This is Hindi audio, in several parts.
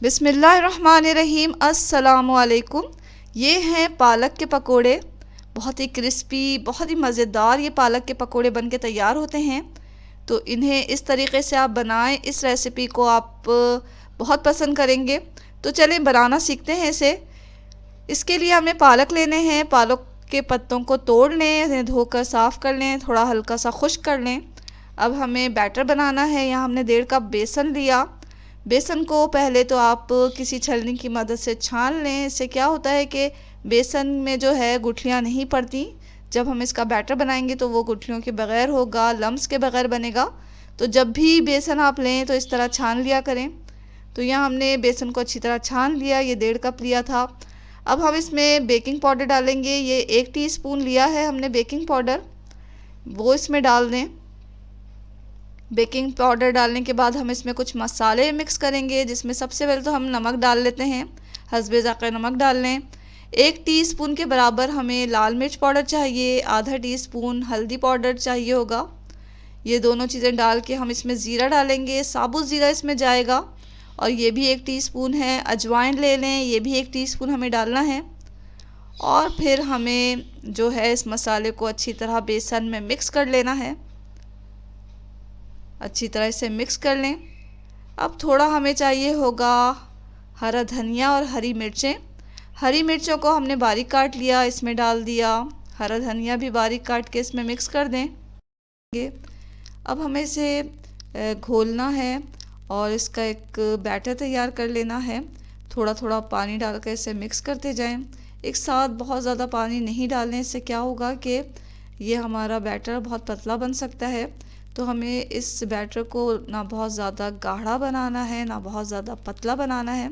बिस्मिल्लाहिर्रहमानिर्रहीम। अस्सलामुअलैकुम। ये हैं पालक के पकोड़े। बहुत ही क्रिस्पी, बहुत ही मज़ेदार ये पालक के पकोड़े बन के तैयार होते हैं। तो इन्हें इस तरीके से आप बनाएं, इस रेसिपी को आप बहुत पसंद करेंगे। तो चलें बनाना सीखते हैं इसे। इसके लिए हमें पालक लेने हैं। पालक के पत्तों को तोड़ लें, इन्हें धोकर साफ़ कर लें, थोड़ा हल्का सा खुश्क कर लें। अब हमें बैटर बनाना है। यहाँ हमने 1.5 कप बेसन लिया। बेसन को पहले तो आप किसी छलनी की मदद से छान लें। इससे क्या होता है कि बेसन में जो है गुठलियाँ नहीं पड़ती। जब हम इसका बैटर बनाएंगे तो वो गुठलियों के बग़ैर होगा, लम्स के बग़ैर बनेगा। तो जब भी बेसन आप लें तो इस तरह छान लिया करें। तो यहाँ हमने बेसन को अच्छी तरह छान लिया। ये 1.5 कप लिया था। अब हम इसमें बेकिंग पाउडर डालेंगे। ये 1 टीस्पून लिया है हमने बेकिंग पाउडर, वो इसमें डाल दें। बेकिंग पाउडर डालने के बाद हम इसमें कुछ मसाले मिक्स करेंगे, जिसमें सबसे पहले तो हम नमक डाल लेते हैं। हस्बे ज़ायक़ा नमक डाल लें। 1 टीस्पून के बराबर हमें लाल मिर्च पाउडर चाहिए। आधा टीस्पून हल्दी पाउडर चाहिए होगा। ये दोनों चीज़ें डाल के हम इसमें ज़ीरा डालेंगे। साबुत ज़ीरा इसमें जाएगा और ये भी 1 टीस्पून है। अजवाइन ले लें, ये भी 1 टीस्पून हमें डालना है। और फिर हमें जो है इस मसाले को अच्छी तरह बेसन में मिक्स कर लेना है। अच्छी तरह इसे मिक्स कर लें। अब थोड़ा हमें चाहिए होगा हरा धनिया और हरी मिर्चें। हरी मिर्चों को हमने बारीक काट लिया, इसमें डाल दिया। हरा धनिया भी बारीक काट के इसमें मिक्स कर दें। अब हमें इसे घोलना है और इसका एक बैटर तैयार कर लेना है। थोड़ा थोड़ा पानी डालकर इसे मिक्स करते जाएं। एक साथ बहुत ज़्यादा पानी नहीं डालने से क्या होगा कि ये हमारा बैटर बहुत पतला बन सकता है। तो हमें इस बैटर को ना बहुत ज़्यादा गाढ़ा बनाना है, ना बहुत ज़्यादा पतला बनाना है।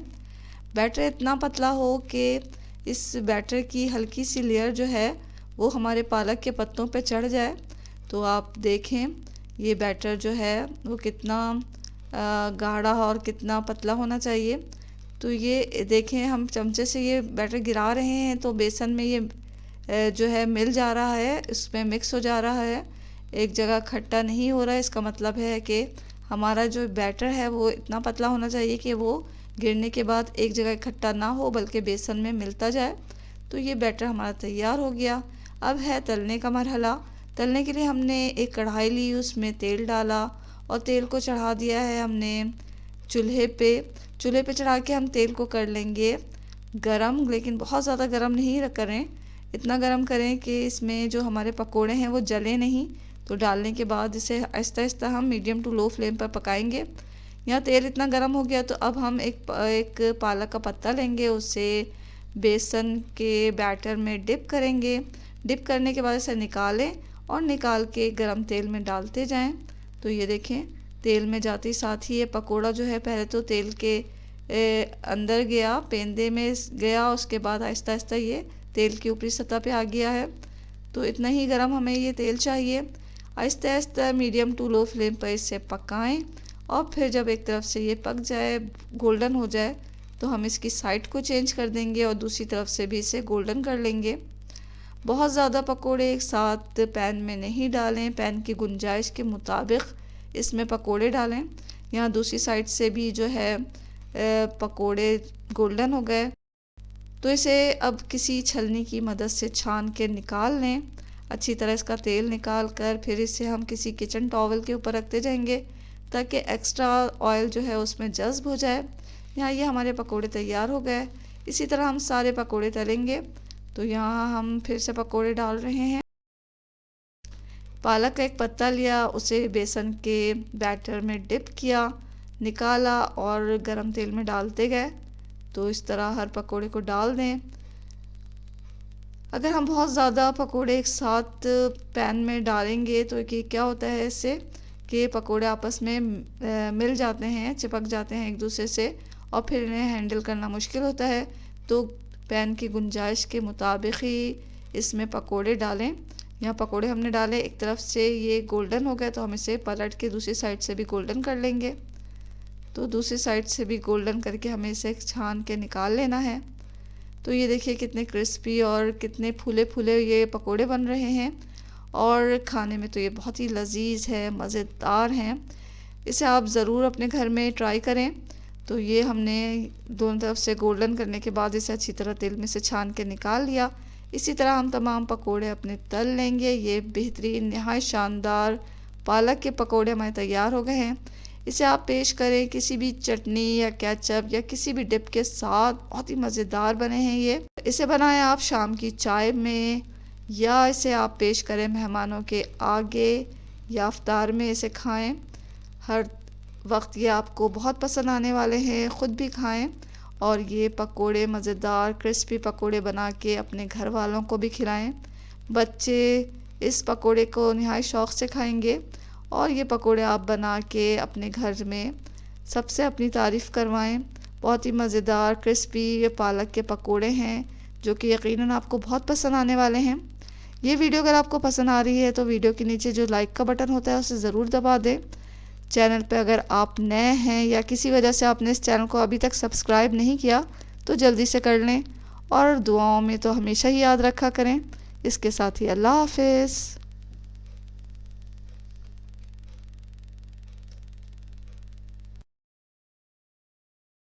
बैटर इतना पतला हो कि इस बैटर की हल्की सी लेयर जो है वो हमारे पालक के पत्तों पे चढ़ जाए। तो आप देखें ये बैटर जो है वो कितना गाढ़ा और कितना पतला होना चाहिए। तो ये देखें, हम चमचे से ये बैटर गिरा रहे हैं तो बेसन में ये जो है मिल जा रहा है, इसमें मिक्स हो जा रहा है। एक जगह खट्टा नहीं हो रहा है। इसका मतलब है कि हमारा जो बैटर है वो इतना पतला होना चाहिए कि वो गिरने के बाद एक जगह इकट्ठा ना हो बल्कि बेसन में मिलता जाए। तो ये बैटर हमारा तैयार हो गया। अब है तलने का मरहला। तलने के लिए हमने एक कढ़ाई ली, उसमें तेल डाला और तेल को चढ़ा दिया है हमने चूल्हे पे चढ़ा के हम तेल को कर लेंगे गरम, लेकिन बहुत ज़्यादा गरम नहीं करें। इतना गरम करें कि इसमें जो हमारे पकोड़े हैं वो जले नहीं। तो डालने के बाद इसे आहिस्ता आहिस्ता हम मीडियम टू लो फ्लेम पर पकाएंगे। यहाँ तेल इतना गर्म हो गया तो अब हम एक पालक का पत्ता लेंगे, उसे बेसन के बैटर में डिप करेंगे। डिप करने के बाद इसे निकालें और निकाल के गरम तेल में डालते जाएं। तो ये देखें तेल में जाते ही साथ ही ये पकोड़ा जो है पहले तो तेल के अंदर गया, पेंदे में गया, उसके बाद आहिस्ता आहिस्ता ये तेल की ऊपरी सतह पे आ गया है। तो इतना ही गरम हमें ये तेल चाहिए। Aahista Aahista medium to low flame पर इसे पकाएं और फिर जब एक तरफ से ये पक जाए, गोल्डन हो जाए, तो हम इसकी साइड को चेंज कर देंगे और दूसरी तरफ से भी इसे गोल्डन कर लेंगे। बहुत ज़्यादा पकोड़े एक साथ पैन में नहीं डालें, पैन की गुंजाइश के मुताबिक इसमें पकोड़े डालें। यहाँ दूसरी साइड से भी जो है पकोड़े गोल्डन हो गए तो इसे अब किसी छलनी की मदद से छान के निकाल लें। अच्छी तरह इसका तेल निकाल कर फिर इसे हम किसी किचन टॉवल के ऊपर रखते जाएंगे ताकि एक्स्ट्रा ऑयल जो है उसमें जज़्ब हो जाए। यहाँ ये हमारे पकोड़े तैयार हो गए। इसी तरह हम सारे पकोड़े तलेंगे। तो यहाँ हम फिर से पकोड़े डाल रहे हैं। पालक का एक पत्ता लिया, उसे बेसन के बैटर में डिप किया, निकाला और गरम तेल में डालते गए। तो इस तरह हर पकोड़े को डाल दें। अगर हम बहुत ज़्यादा पकोड़े एक साथ पैन में डालेंगे तो कि क्या होता है इससे कि पकोड़े आपस में मिल जाते हैं, चिपक जाते हैं एक दूसरे से और फिर इन्हें हैंडल करना मुश्किल होता है। तो पैन की गुंजाइश के मुताबिक ही इसमें पकोड़े डालें। यहाँ पकोड़े हमने डाले, एक तरफ से ये गोल्डन हो गया तो हम इसे पलट के दूसरी साइड से भी गोल्डन कर लेंगे। तो दूसरी साइड से भी गोल्डन करके हमें इसे छान के निकाल लेना है। तो ये देखिए कितने क्रिस्पी और कितने फूले फूले ये पकोड़े बन रहे हैं और खाने में तो ये बहुत ही लजीज है, मज़ेदार हैं। इसे आप ज़रूर अपने घर में ट्राई करें। तो ये हमने दोनों तरफ से गोल्डन करने के बाद इसे अच्छी तरह तेल में से छान के निकाल लिया। इसी तरह हम तमाम पकोड़े अपने तल लेंगे। ये बेहतरीन नहायत शानदार पालक के पकोड़े हमारे तैयार हो गए हैं। इसे आप पेश करें किसी भी चटनी या केचप या किसी भी डिप के साथ, बहुत ही मज़ेदार बने हैं ये। इसे बनाएं आप शाम की चाय में, या इसे आप पेश करें मेहमानों के आगे या इफ्तार में इसे खाएं। हर वक्त ये आपको बहुत पसंद आने वाले हैं, ख़ुद भी खाएं और ये पकोड़े मज़ेदार क्रिस्पी पकोड़े बना के अपने घर वालों को भी खिलाएं। बच्चे इस पकोड़े को नहायत शौक़ से खाएंगे और ये पकोड़े आप बना के अपने घर में सबसे अपनी तारीफ़ करवाएं। बहुत ही मज़ेदार क्रिस्पी ये पालक के पकोड़े हैं जो कि यकीनन आपको बहुत पसंद आने वाले हैं। ये वीडियो अगर आपको पसंद आ रही है तो वीडियो के नीचे जो लाइक का बटन होता है उसे ज़रूर दबा दें। चैनल पे अगर आप नए हैं या किसी वजह से आपने इस चैनल को अभी तक सब्सक्राइब नहीं किया तो जल्दी से कर लें और दुआओं में तो हमेशा ही याद रखा करें। इसके साथ ही अल्लाह हाफ़िज़।